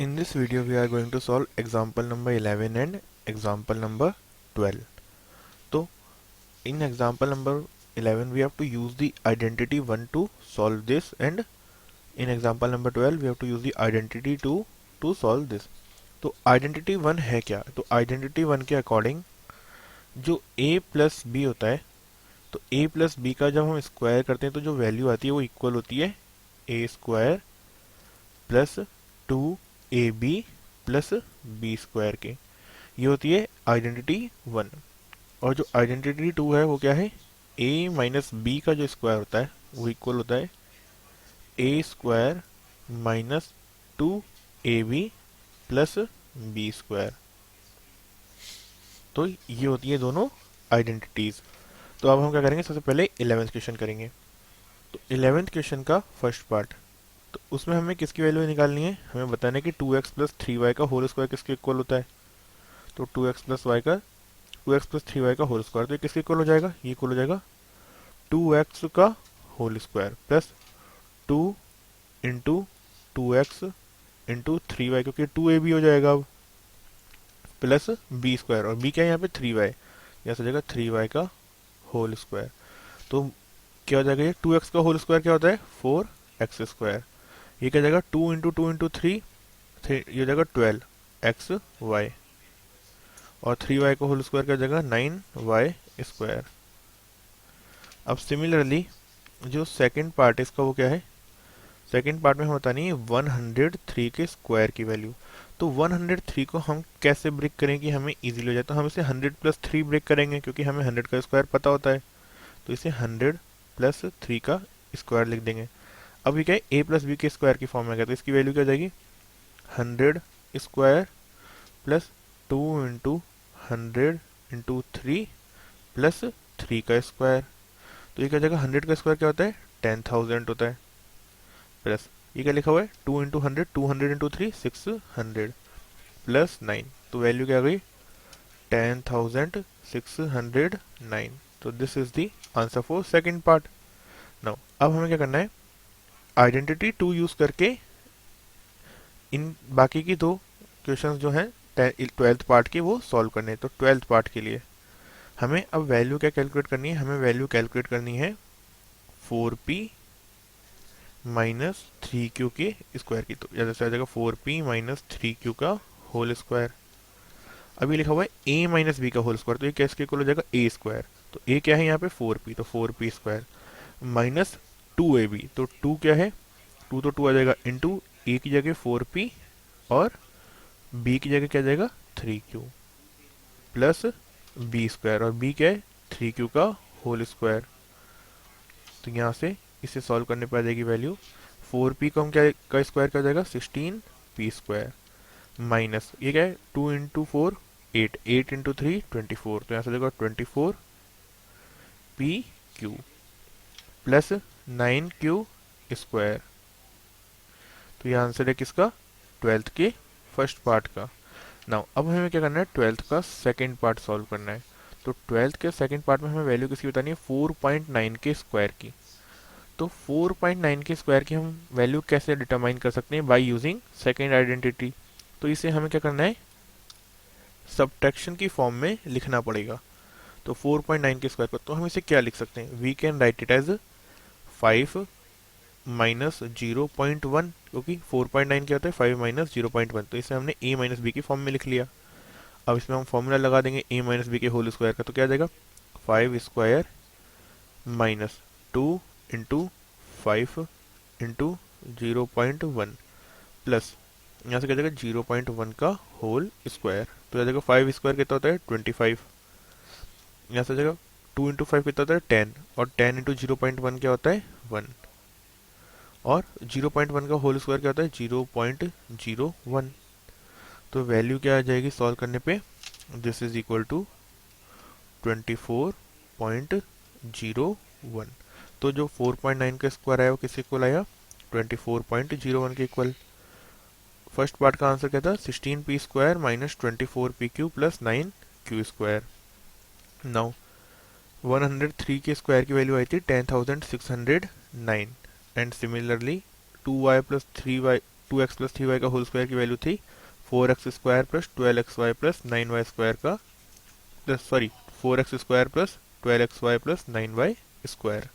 In this video we are going to solve example number 11 and example number 12. So in example number 11 we have to use the identity 1 to solve this, and in example number 12 we have to use the identity 2 to solve this. तो identity 1 है क्या? तो identity 1 के according जो a plus b होता है, तो a plus b का जब हम स्क्वायर करते हैं तो जो वैल्यू आती है वो इक्वल होती है a square plus 2ab plus B square के। ये होती है आइडेंटिटी 1। और जो आइडेंटिटी 2 है वो क्या है? a माइनस बी का जो स्क्वायर होता है वो इक्वल होता है a square minus 2ab plus B square. तो ये होती है दोनों आइडेंटिटीज। तो अब हम क्या करेंगे, सबसे पहले 11th क्वेश्चन करेंगे। तो 11th क्वेश्चन का फर्स्ट पार्ट, तो उसमें हमें किसकी वैल्यू निकालनी है? हमें बताना है कि 2x प्लस 3y का होल स्क्वायर किसके इक्वल होता है। तो 2x प्लस 3y का होल स्क्वायर, तो ये किसके इक्वल हो जाएगा? ये इक्वल हो जाएगा 2x का whole square plus 2 into 2x into 3y, क्योंकि 2ab हो जाएगा अब, प्लस बी स्क्वायर, और बी क्या है यहाँ पे? 3y, यहाँ से हो जाएगा 3y का होल स्क्वायर। तो क्या हो जाएगा? ये 2x का होल स्क्वायर क्या होता है? 4x square. ये क्या जाएगा? 2 इंटू 2 इंटू 3, ये हो जाएगा 12xy, और 3y का होल स्क्वायर क्या हो जाएगा? 9y square. अब सिमिलरली जो सेकंड पार्ट है इसका वो क्या है? सेकंड पार्ट में हम बतानी है 103 के स्क्वायर की वैल्यू। तो 103 को हम कैसे ब्रेक करें कि हमें इजीली हो जाए? तो हम इसे 100 प्लस 3 ब्रेक करेंगे, क्योंकि हमें 100 का स्क्वायर पता होता है। तो इसे 100 प्लस 3 का स्क्वायर लिख देंगे। अब ये क्या है? a प्लस बी के स्क्वायर की फॉर्म में गया, तो इसकी वैल्यू क्या हो जाएगी? 100 square plus 2 into 100 into 3 plus 3 का स्क्वायर। तो ये क्या हो जाएगा? 100 का स्क्वायर क्या होता है? 10,000 होता है, प्लस ये क्या लिखा हुआ है? 2 इंटू 100, 200 इंटू 3 600 प्लस 9, तो वैल्यू क्या आ गई? 10,609। तो this is the answer for second part. Now अब हमें क्या करना है? आइडेंटिटी 2 यूज करके इन बाकी की दो क्वेश्चंस जो हैं 12th पार्ट के वो सॉल्व करने हैं। तो 12th पार्ट के लिए हमें अब वैल्यू क्या कैलकुलेट करनी है? हमें वैल्यू कैलकुलेट करनी है 4p माइनस 3q के स्क्वायर की। तो जैसे आ जाएगा 4p माइनस 3q का होल स्क्वायर। अभी लिखा हुआ है a माइनस बी का होल स्क्वायर, तो ये कैसे इक्वल हो जाएगा? a square. तो a क्या है यहाँ पे? 4p, तो 4p स्क्वायर माइनस 2ab, तो 2 क्या है? 2 तो 2 आ जाएगा, इंटू a की जगह 4p और b की जगह क्या जाएगा? 3q प्लस बी स्क्वायर, और b क्या है? 3q का होल स्क्वायर। तो यहाँ से इसे सॉल्व करने पर आ जाएगी वैल्यू 4p को हम क्या का स्क्वायर क्या हो जाएगा? 16p स्क्वायर माइनस ये क्या है? 2 इंटू 4 8, 8 इंटू 3 24, तो यहाँ से देखो 24p प्लस 9q स्क्वायर। तो ये आंसर है किसका? 12th के फर्स्ट पार्ट का। नाउ अब हमें क्या करना है? 12th का सेकंड पार्ट सॉल्व करना है। तो 12th के सेकंड पार्ट में हमें वैल्यू किसकी बतानी है? 4.9 के स्क्वायर की। तो 4.9 के स्क्वायर की हम वैल्यू कैसे डिटरमाइन कर सकते हैं? By using second identity. तो इसे हमें क्या करना है? सब्ट्रैक्शन की फॉर्म में लिखना पड़ेगा। तो 4.9 के स्क्वायर को तो हम इसे क्या लिख सकते हैं? We can write it as 5 minus 0.1, क्योंकि 4.9 क्या होता है? 5 माइनस 0.1, तो इसे हमने a माइनस बी की फॉर्म में लिख लिया। अब इसमें हम फॉर्मूला लगा देंगे a माइनस बी के होल स्क्वायर का, तो क्या आ जाएगा? 5 square minus 2 into 5 into 0.1 plus यहाँ से क्या जाएगा? 0.1 का होल स्क्वायर। तो आ जाएगा 5 स्क्वायर कितना होता है? 25। यहाँ से जाएगा 2 इंटू 5 कितना होता है? 10, और 10 इंटू 0.1 क्या होता है? 1, और 0.1 का होल स्क्वायर क्या होता है? 0.01। तो वैल्यू क्या आ जाएगी सॉल्व करने पे? This is equal to 24.01। तो जो 4.9 का स्क्वायर आया वो किस इक्वल आया? 24.01 के इक्वल। फर्स्ट पार्ट का आंसर क्या था? 16p square minus 24pq plus 9q square. Now 103 के स्क्वायर की वैल्यू आई थी 10,609, and similarly 2y plus 3y 2x plus 3y का होल स्क्वायर की वैल्यू थी 4x square plus 12xy plus 9y square का, sorry 4x square plus 12xy plus 9y square.